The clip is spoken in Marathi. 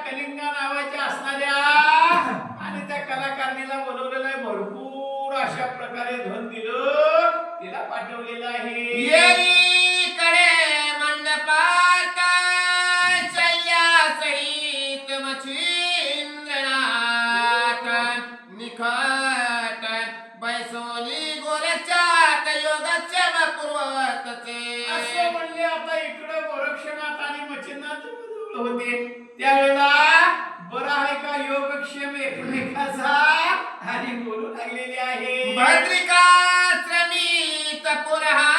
कलिंगा नावाच्या असणाऱ्या आणि त्या कलाकारणीला बोलवलेलं आहे. भरपूर अशा प्रकारे धन दिलं तिला पाठवलेलं आहे. येईकडे मंडपात शय्यासहित मच्छिंद्रनाथ निखट बैसोली गोरक्षात योगक्षेम पूर्वतचे. असं म्हणले. आता इकडे गोरक्षनाथ आणि मच्छिंद्रनाथ होते त्यावेळेला बरं आहे का योगक्षेम एकमेकाचा आणि बोलू लागलेले आहे. भद्रिकाश्रमीत पुरहा